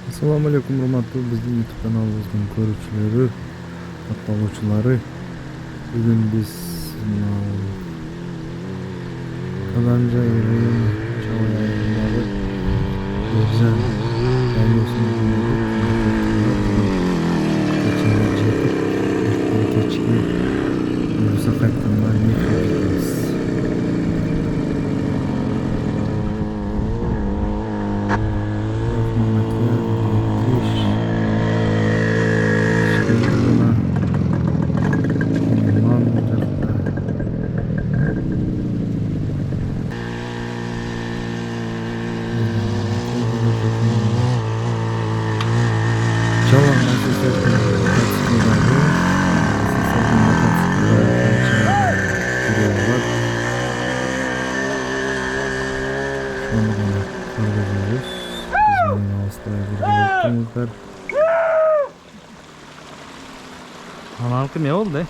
Assalamu alaikum урматтуу биздин YouTube каналыбыздын көрүүчүлөрү, катталуучулары. Бүгүн биз Казанжай району Чабай айылындагы Ержан жайлоосуна кечки буюрса кайткандан кетебиз. Analık ne oldu?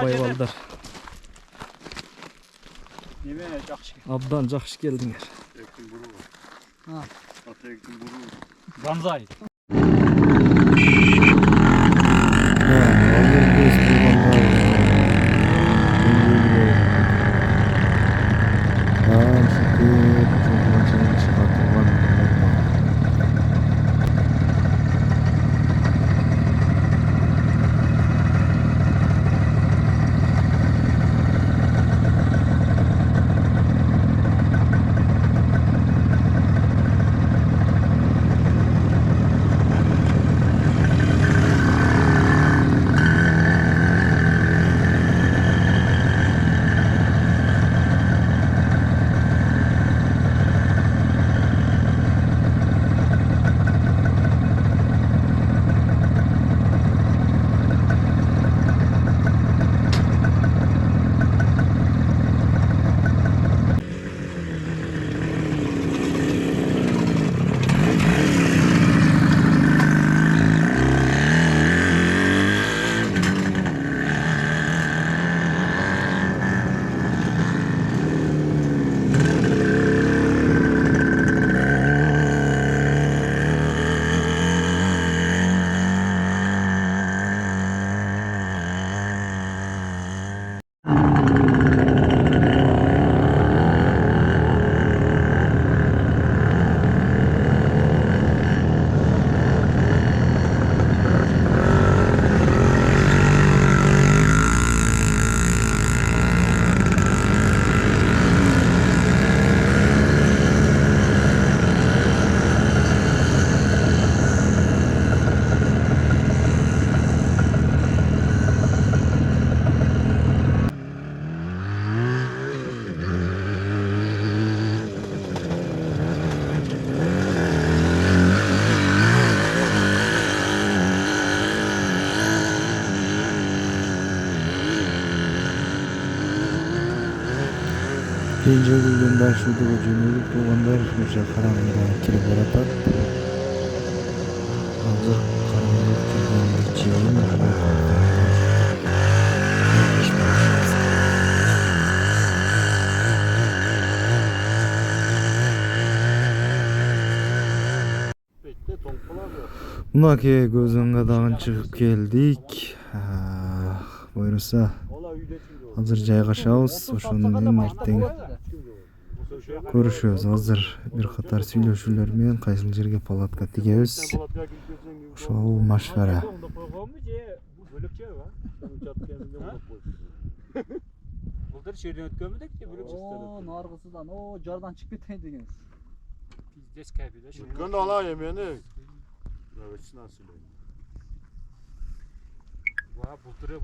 Baybalдар. Neme жақшы. Абдан жақшы келдіңер. Ha. Banzai. Кенжегүлдөн Дашуудуга жөнөлүп туугандар уже караңгыда кирип баратат. Азыр караңгылык киргенге чейин мынакей Көзөнгө дагы чыгып келдик. Буюрса азыр жайгашабыз, ошондон кийин эртең көрүшөбүз. Азыр бир катар сүйлөшүүлөр менен кайсыл жерге палатка тигебиз. Ошол машвара. Былтыр жерден өткөнбүдек де бөлөк О, наргысыдан, о, жардан чыгып кетейин дегенсиз. Биздес кайбиде. Өткөндө алаа эмени. Чынын сүйлөйм. Бая былтыры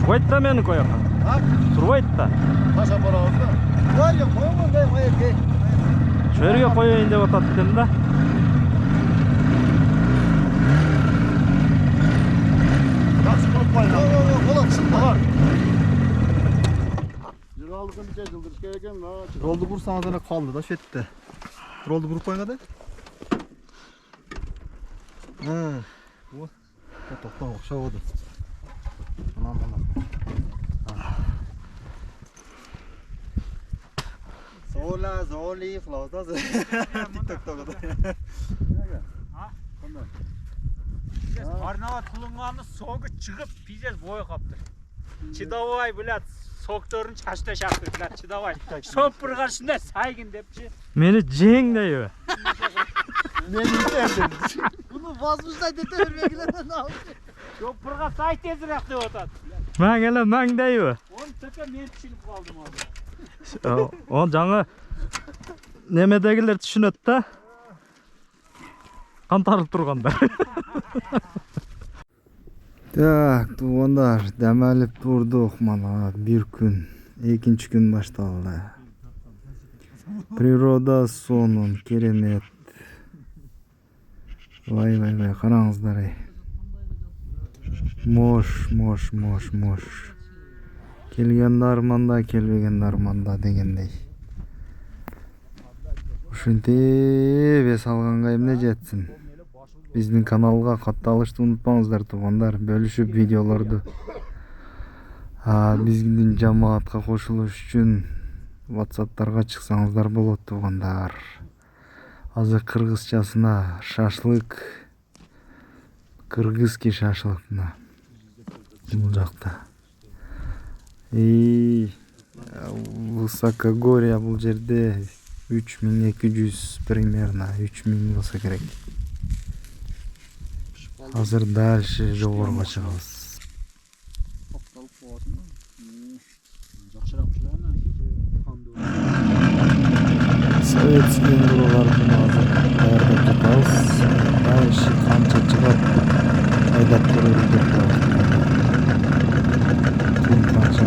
Турбайт да мени кояка. Турбайт да. Каша барабыз да. Ой, койгон да, койгон. Şu yerге коеюн деп атат экен да. Жакшы кылып койгон. Болот, чынбы. Жыргалдыкын бите жылдырыш керек экен. Ролду бурсаңыз эле калды да шетте. Ролду буруп койгон да. Вот. Токто окшободу. Мына. Золи, кылабыз да. TikTok'та. Арнава тулунганы согу чыгып, пиздец бой каптыр. Чыдабай, блядь, сокторун чачта шаптыр, блядь, чыдабай. Шоппур каршында сайгын депчи. Мени жең дейби. Bunu vazmışlar dete vermeklerden aldı. Шоппурга сай тезирээк деп атат. Маң эле маң дейби. Он тепе мен түшүнүп калдым азыр. О жаңы немедегилер түшүнөт да. Кантарып тургандар. Так, туугандар, дем алып турдук. Мана бир күн, экинчи күн башталды. Природа сонун керемет. Вай, караңыздар ай. Мош. Келгенде арманда, келбегенде арманда дегендей. Ушинтип эс алганга эмне жетсин. Биздин каналга катталышты унутпаңыздар туугандар, бөлүшүп видеолорду. Биздин жамаатка кошулуш үчүн WhatsApp'тарга чыксаңыздар болот туугандар. Азыр кыргызчасына шашлык, кыргызский шашлык мына бул жакта. Высокогорье бул жерде 3200 примерно 3000 болсо керек. Азыр дальше жогоруга чыгабыз. Советский уралардын азыр даярдап жатабыз. Дальше канча чыгат айдап көрөлү деп коет. Күн канча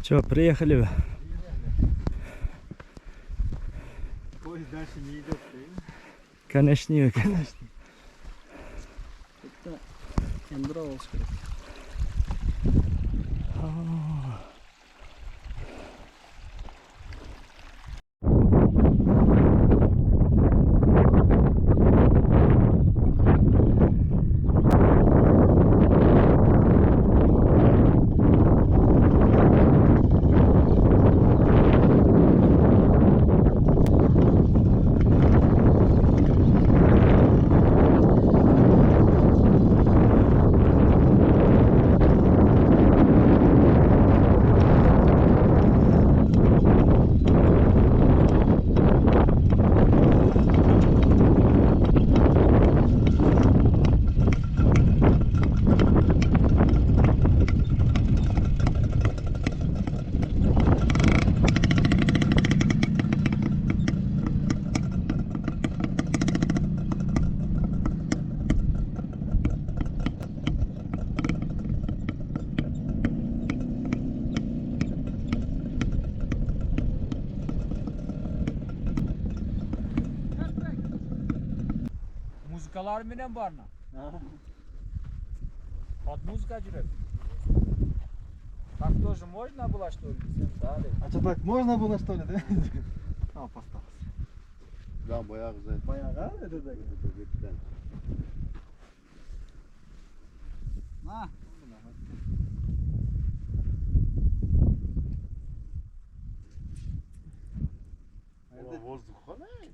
Чё, приехали вы? Поезд дальше не идет, правильно? Конечно, не вы. Это Андроновск. Muzikalar bilen barna. От музыка жүрек. Так тоже можно было, что ли? Далее. А что, так можно было, что ли, да? А, поставь. Lan bayağı güzel. Bayağı ha, это так. На. O воздух ne?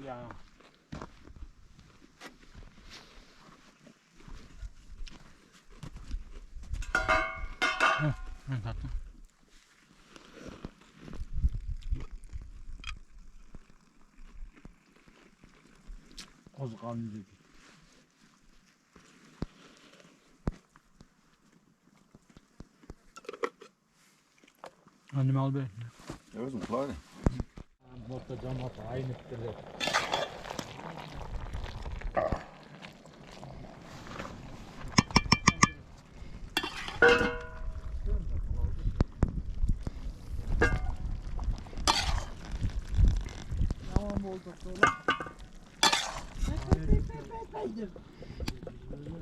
Ya. Kozgan dedi. Annem al be. Ja, zo'n kleine. Motor cam at aynı fikirde.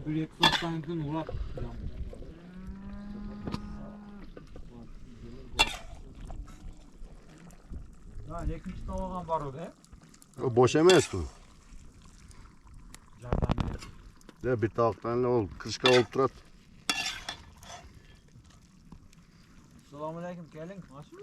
Bir egzozdan ulap. Ha, ikinci tavagan var o da. O boş emas bu. Candan beri. Ya bir tavuktan ne oldu? Kırışka olup durat. Selamünaleyküm, gelin. Nasıl?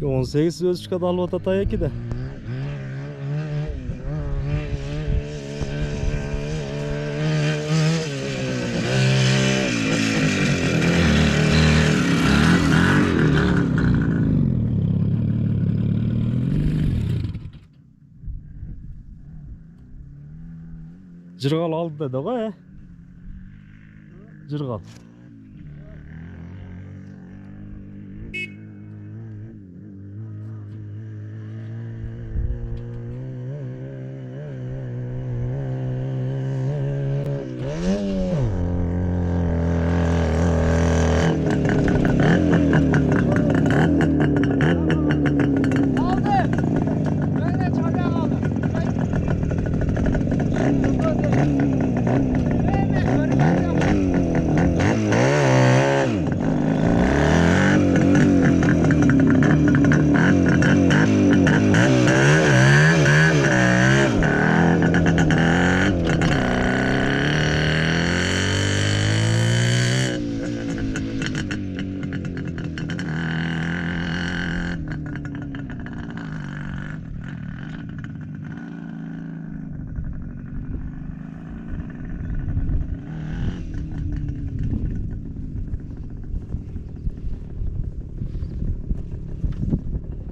18 өзүчкө да алып атат эки да. Жыргал алды dedi го, Жыргал.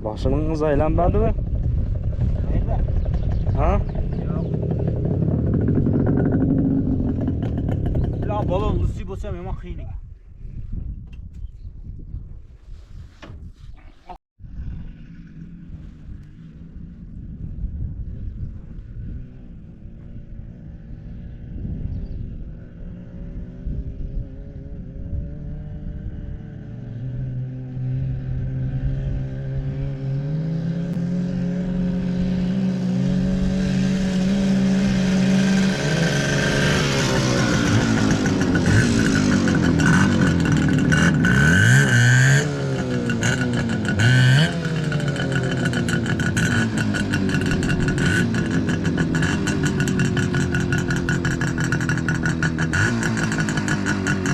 Başınız aylanmadı mı? Ha? La balon Lucy bolsa men qiyin ekan.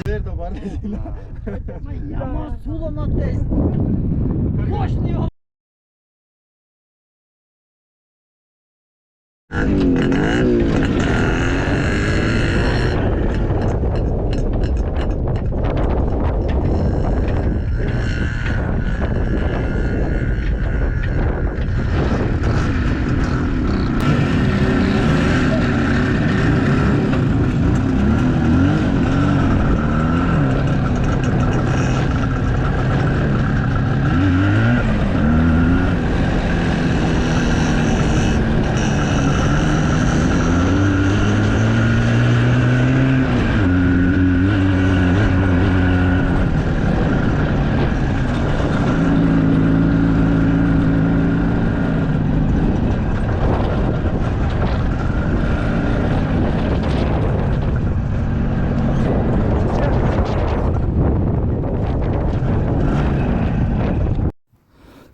Nerede var? Yaman sulamatdayız. Koş diyor.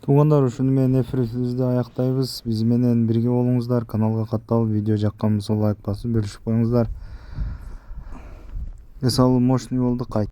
Туғандар, ушуну менен эфирибизди аяктайбыз. Биз менен бирге болуңуздар. Каналга катталып, видео жаккан болсо лайк басып бөлүшүп коюңуздар. Эс алуу мощный болду.